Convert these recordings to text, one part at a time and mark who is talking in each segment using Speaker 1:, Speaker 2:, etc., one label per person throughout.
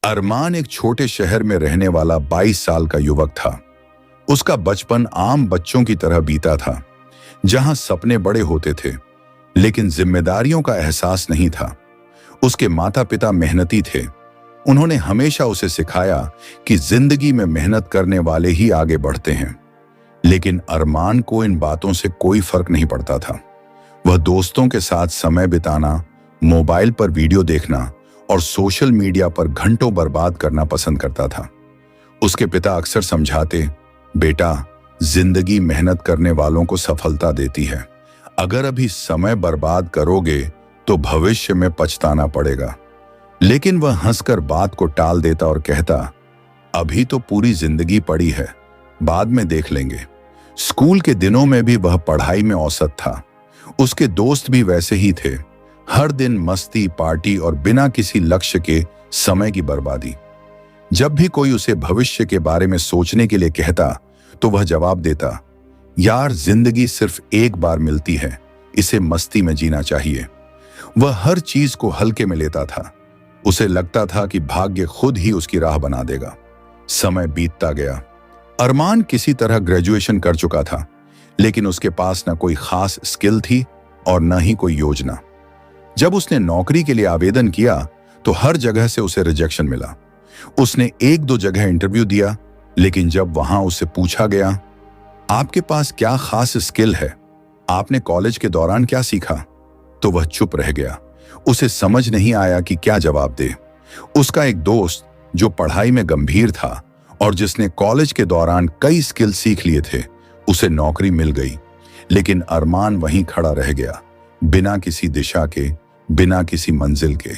Speaker 1: अरमान एक छोटे शहर में रहने वाला 22 साल का युवक था। उसका बचपन आम बच्चों की तरह बीता था, जहां सपने बड़े होते थे लेकिन जिम्मेदारियों का एहसास नहीं था। उसके माता पिता मेहनती थे। उन्होंने हमेशा उसे सिखाया कि जिंदगी में मेहनत करने वाले ही आगे बढ़ते हैं। लेकिन अरमान को इन बातों से कोई फर्क नहीं पड़ता था। वह दोस्तों के साथ समय बिताना, मोबाइल पर वीडियो देखना और सोशल मीडिया पर घंटों बर्बाद करना पसंद करता था। उसके पिता अक्सर समझाते, बेटा, जिंदगी मेहनत करने वालों को सफलता देती है। अगर अभी समय बर्बाद करोगे तो भविष्य में पछताना पड़ेगा। लेकिन वह हंसकर बात को टाल देता और कहता, अभी तो पूरी जिंदगी पड़ी है, बाद में देख लेंगे। स्कूल के दिनों में भी वह पढ़ाई में औसत था। उसके दोस्त भी वैसे ही थे। हर दिन मस्ती, पार्टी और बिना किसी लक्ष्य के समय की बर्बादी। जब भी कोई उसे भविष्य के बारे में सोचने के लिए कहता तो वह जवाब देता, यार, जिंदगी सिर्फ एक बार मिलती है, इसे मस्ती में जीना चाहिए। वह हर चीज को हल्के में लेता था। उसे लगता था कि भाग्य खुद ही उसकी राह बना देगा। समय बीतता गया। अरमान किसी तरह ग्रेजुएशन कर चुका था, लेकिन उसके पास न कोई खास स्किल थी और न ही कोई योजना। जब उसने नौकरी के लिए आवेदन किया तो हर जगह से उसे रिजेक्शन मिला। उसने एक दो जगह इंटरव्यू दिया, लेकिन जब वहां उससे पूछा गया, आपके पास क्या खास स्किल है, आपने कॉलेज के दौरान क्या सीखा, तो वह चुप रह गया। उसे समझ नहीं आया कि क्या जवाब दे। उसका एक दोस्त जो पढ़ाई में गंभीर था और जिसने कॉलेज के दौरान कई स्किल सीख लिए थे, उसे नौकरी मिल गई। लेकिन अरमान वहीं खड़ा रह गया, बिना किसी दिशा के, बिना किसी मंजिल के।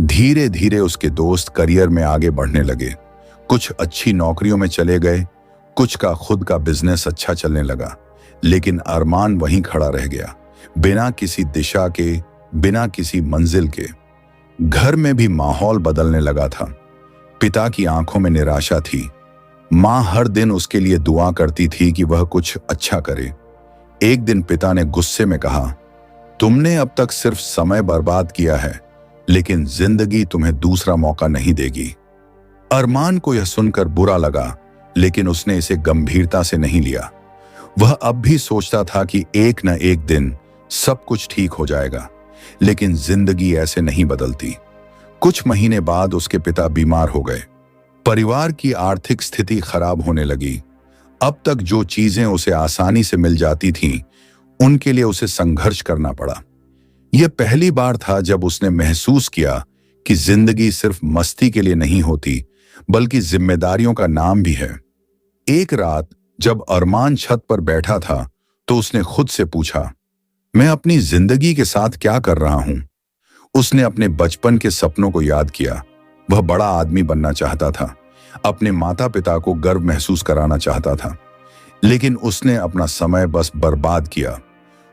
Speaker 1: धीरे धीरे उसके दोस्त करियर में आगे बढ़ने लगे। कुछ अच्छी नौकरियों में चले गए, कुछ का खुद का बिजनेस अच्छा चलने लगा। लेकिन अरमान वहीं खड़ा रह गया, बिना किसी दिशा के, बिना किसी मंजिल के। घर में भी माहौल बदलने लगा था। पिता की आंखों में निराशा थी। मां हर दिन उसके लिए दुआ करती थी कि वह कुछ अच्छा करे। एक दिन पिता ने गुस्से में कहा, तुमने अब तक सिर्फ समय बर्बाद किया है, लेकिन जिंदगी तुम्हें दूसरा मौका नहीं देगी। अरमान को यह सुनकर बुरा लगा, लेकिन उसने इसे गंभीरता से नहीं लिया। वह अब भी सोचता था कि एक न एक दिन सब कुछ ठीक हो जाएगा, लेकिन जिंदगी ऐसे नहीं बदलती। कुछ महीने बाद उसके पिता बीमार हो गए। परिवार की आर्थिक स्थिति खराब होने लगी। अब तक जो चीजें उसे आसानी से मिल जाती थीं, उनके लिए उसे संघर्ष करना पड़ा। यह पहली बार था जब उसने महसूस किया कि जिंदगी सिर्फ मस्ती के लिए नहीं होती, बल्कि जिम्मेदारियों का नाम भी है। एक रात जब अरमान छत पर बैठा था तो उसने खुद से पूछा, मैं अपनी जिंदगी के साथ क्या कर रहा हूं? उसने अपने बचपन के सपनों को याद किया। वह बड़ा आदमी बनना चाहता था, अपने माता पिता को गर्व महसूस कराना चाहता था। लेकिन उसने अपना समय बस बर्बाद किया।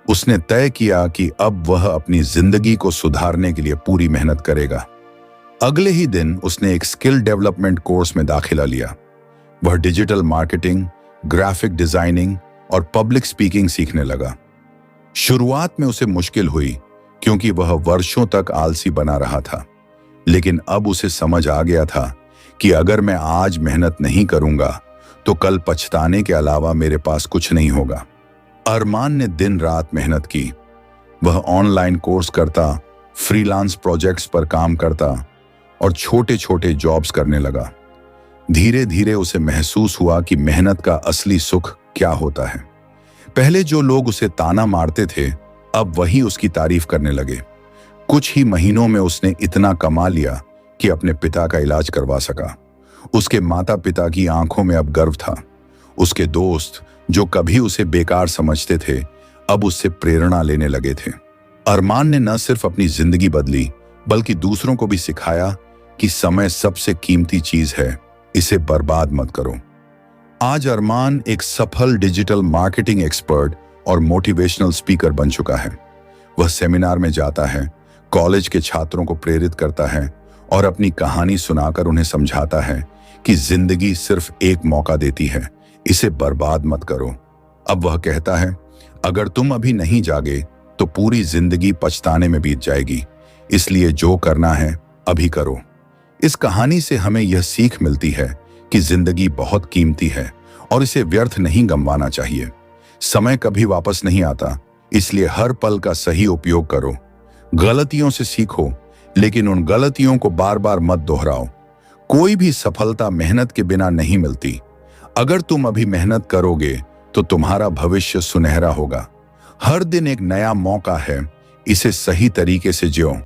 Speaker 1: उसने तय किया कि अब वह अपनी जिंदगी को सुधारने के लिए पूरी मेहनत करेगा। अगले ही दिन उसने एक स्किल डेवलपमेंट कोर्स में दाखिला लिया। वह डिजिटल मार्केटिंग, ग्राफिक डिजाइनिंग और पब्लिक स्पीकिंग सीखने लगा। शुरुआत में उसे मुश्किल हुई, क्योंकि वह वर्षों तक आलसी बना रहा था। लेकिन अब उसे समझ आ गया था कि अगर मैं आज मेहनत नहीं करूंगा तो कल पछताने के अलावा मेरे पास कुछ नहीं होगा। अरमान ने दिन रात मेहनत की। वह ऑनलाइन कोर्स करता, फ्रीलांस प्रोजेक्ट्स पर काम करता और छोटे छोटे जॉब्स करने लगा। धीरे धीरे उसे महसूस हुआ कि मेहनत का असली सुख क्या होता है। पहले जो लोग उसे ताना मारते थे, अब वही उसकी तारीफ करने लगे। कुछ ही महीनों में उसने इतना कमा लिया कि अपने पिता का इलाज करवा सका। उसके माता पिता की आंखों में अब गर्व था। उसके दोस्त जो कभी उसे बेकार समझते थे, अब उससे प्रेरणा लेने लगे थे। अरमान ने न सिर्फ अपनी जिंदगी बदली, बल्कि दूसरों को भी सिखाया कि समय सबसे कीमती चीज है, इसे बर्बाद मत करो। आज अरमान एक सफल डिजिटल मार्केटिंग एक्सपर्ट और मोटिवेशनल स्पीकर बन चुका है। वह सेमिनार में जाता है, कॉलेज के छात्रों को प्रेरित करता है और अपनी कहानी सुनाकर उन्हें समझाता है कि जिंदगी सिर्फ एक मौका देती है, इसे बर्बाद मत करो। अब वह कहता है, अगर तुम अभी नहीं जागे तो पूरी जिंदगी पछताने में बीत जाएगी, इसलिए जो करना है अभी करो। इस कहानी से हमें यह सीख मिलती है कि जिंदगी बहुत कीमती है और इसे व्यर्थ नहीं गंवाना चाहिए। समय कभी वापस नहीं आता, इसलिए हर पल का सही उपयोग करो। गलतियों से सीखो, लेकिन उन गलतियों को बार बार मत दोहराओ। कोई भी सफलता मेहनत के बिना नहीं मिलती। अगर तुम अभी मेहनत करोगे तो तुम्हारा भविष्य सुनहरा होगा। हर दिन एक नया मौका है, इसे सही तरीके से जियो।